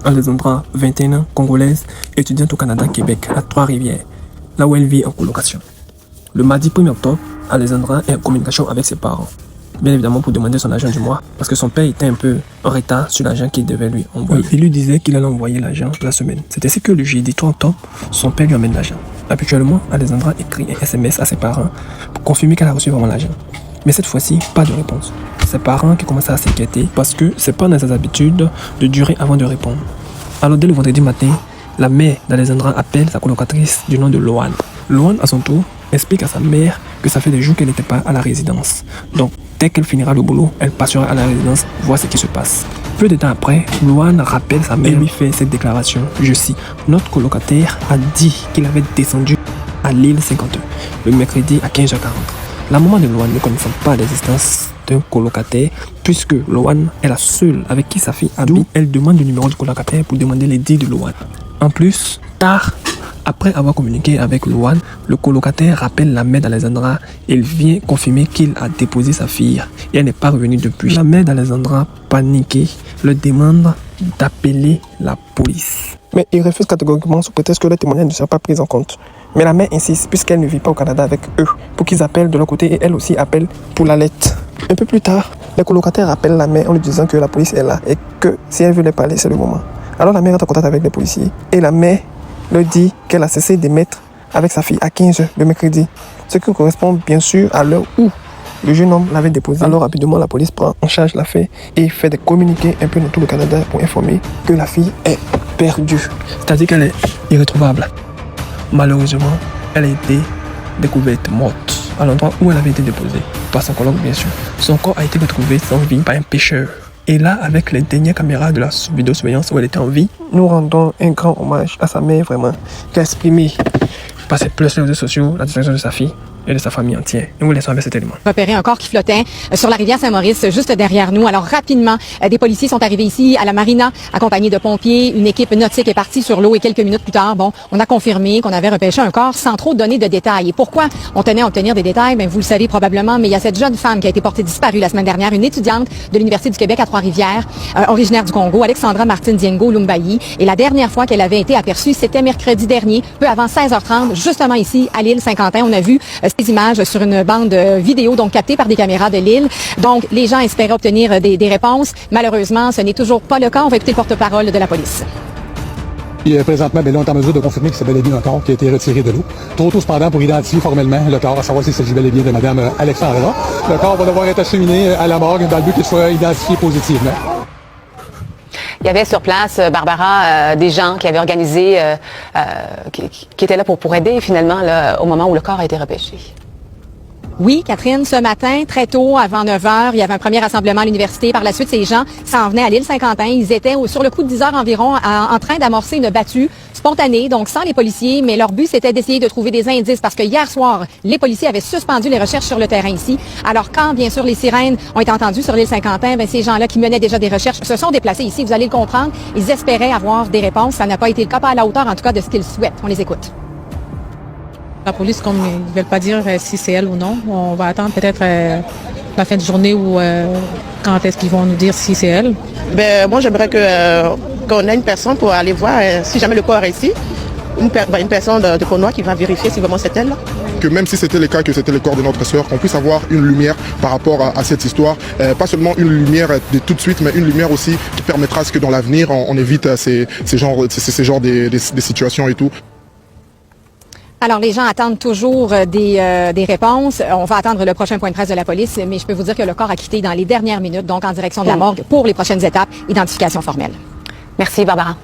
Alessandra, 21 ans, congolaise, étudiante au Canada, Québec, à Trois-Rivières, là où elle vit en colocation. Le mardi 1er octobre, Alessandra est en communication avec ses parents, bien évidemment pour demander son argent du mois, parce que son père était un peu en retard sur l'argent qu'il devait lui envoyer. Il lui disait qu'il allait envoyer l'argent la semaine. C'est ainsi que le jeudi 3 octobre, son père lui amène l'argent. Habituellement, Alessandra écrit un SMS à ses parents pour confirmer qu'elle a reçu vraiment l'argent. Mais cette fois-ci, pas de réponse. Ses parents qui commencent à s'inquiéter parce que c'est pas dans ses habitudes de durer avant de répondre. Alors dès le vendredi matin, la mère d'Alessandra appelle sa colocatrice du nom de Loane. Loane, à son tour, explique à sa mère que ça fait des jours qu'elle n'était pas à la résidence. Donc, dès qu'elle finira le boulot, elle passera à la résidence voir ce qui se passe. Peu de temps après, Loane rappelle sa mère et lui fait cette déclaration. Je cite, notre colocataire a dit qu'il avait descendu à l'île 51 le mercredi à 15h40. La maman de Loane ne connaissant pas l'existence d'un colocataire, puisque Loane est la seule avec qui sa fille habite, elle demande le numéro du colocataire pour demander les dits de Loane. En plus, tard, après avoir communiqué avec Loane, le colocataire rappelle la mère d'Alessandra et il vient confirmer qu'il a déposé sa fille et elle n'est pas revenue depuis. La mère d'Alessandra, paniquée, le demande d'appeler la police. Mais il refuse catégoriquement sous prétexte que les témoignages ne sont pas pris en compte. Mais la mère insiste puisqu'elle ne vit pas au Canada avec eux pour qu'ils appellent de leur côté et elle aussi appelle pour la lettre. Un peu plus tard, le colocataire appelle la mère en lui disant que la police est là et que si elle veut les parler, c'est le moment. Alors la mère est en contact avec les policiers et la mère leur dit qu'elle a cessé d'émettre avec sa fille à 15h le mercredi, ce qui correspond bien sûr à l'heure où le jeune homme l'avait déposé. Alors rapidement, la police prend en charge l'affaire et fait des communiqués un peu dans tout le Canada pour informer que la fille est perdue. C'est-à-dire qu'elle est irretrouvable. Malheureusement, elle a été découverte morte à l'endroit où elle avait été déposée, par son collègue bien sûr. Son corps a été retrouvé sans vie par un pêcheur. Et là, avec les dernières caméras de la vidéosurveillance où elle était en vie, nous rendons un grand hommage à sa mère vraiment, qui a exprimé par ses pleurs sur les réseaux sociaux la disparition de sa fille et de sa famille entière. Nous vous laissons avec cet élément. Repérer un corps qui flottait sur la rivière Saint-Maurice, juste derrière nous. Alors rapidement, des policiers sont arrivés ici à la marina, accompagnés de pompiers. Une équipe nautique est partie sur l'eau et quelques minutes plus tard, on a confirmé qu'on avait repêché un corps sans trop donner de détails. Et pourquoi on tenait à obtenir des détails? Vous le savez probablement, mais il y a cette jeune femme qui a été portée disparue la semaine dernière, une étudiante de l'Université du Québec à Trois-Rivières, originaire du Congo, Alexandra Martine Diengo Lumbayi. Et la dernière fois qu'elle avait été aperçue, c'était mercredi dernier, peu avant 16h30, justement ici à l'île Saint-Quentin. On a vu ces images sur une bande vidéo donc captée par des caméras de l'île. Donc les gens espéraient obtenir des réponses. Malheureusement, ce n'est toujours pas le cas. On va écouter le porte-parole de la police. Et présentement, là, on est en mesure de confirmer que c'est bel et bien un corps qui a été retiré de l'eau. Trop tôt cependant pour identifier formellement le corps, à savoir s'il s'agit bel et bien de Mme Alexandra. Le corps va devoir être acheminé à la morgue dans le but qu'il soit identifié positivement. Il y avait sur place, Barbara, des gens qui avaient organisé, qui étaient là pour aider finalement là, au moment où le corps a été repêché. Oui, Catherine, ce matin, très tôt, avant 9h, il y avait un premier rassemblement à l'université. Par la suite, ces gens s'en venaient à l'île Saint-Quentin. Ils étaient sur le coup de 10h environ en train d'amorcer une battue spontanée, donc sans les policiers, mais leur but, c'était d'essayer de trouver des indices parce que hier soir, les policiers avaient suspendu les recherches sur le terrain ici. Alors quand, bien sûr, les sirènes ont été entendues sur l'île Saint-Quentin, ces gens-là qui menaient déjà des recherches se sont déplacés ici, vous allez le comprendre. Ils espéraient avoir des réponses. Ça n'a pas été le cas, pas à la hauteur, en tout cas, de ce qu'ils souhaitent. On les écoute. La police, comme ils ne veulent pas dire si c'est elle ou non, on va attendre peut-être la fin de journée ou quand est-ce qu'ils vont nous dire si c'est elle. Moi, j'aimerais qu'on ait une personne pour aller voir si jamais le corps est ici. Une personne de Conois qui va vérifier si vraiment c'est elle. Que même si c'était le cas, que c'était le corps de notre sœur, qu'on puisse avoir une lumière par rapport à cette histoire. Pas seulement une lumière de tout de suite, mais une lumière aussi qui permettra à ce que dans l'avenir, on évite ces genres des situations et tout. Alors, les gens attendent toujours des réponses. On va attendre le prochain point de presse de la police, mais je peux vous dire que le corps a quitté dans les dernières minutes, donc en direction de la morgue pour les prochaines étapes, identification formelle. Merci, Barbara.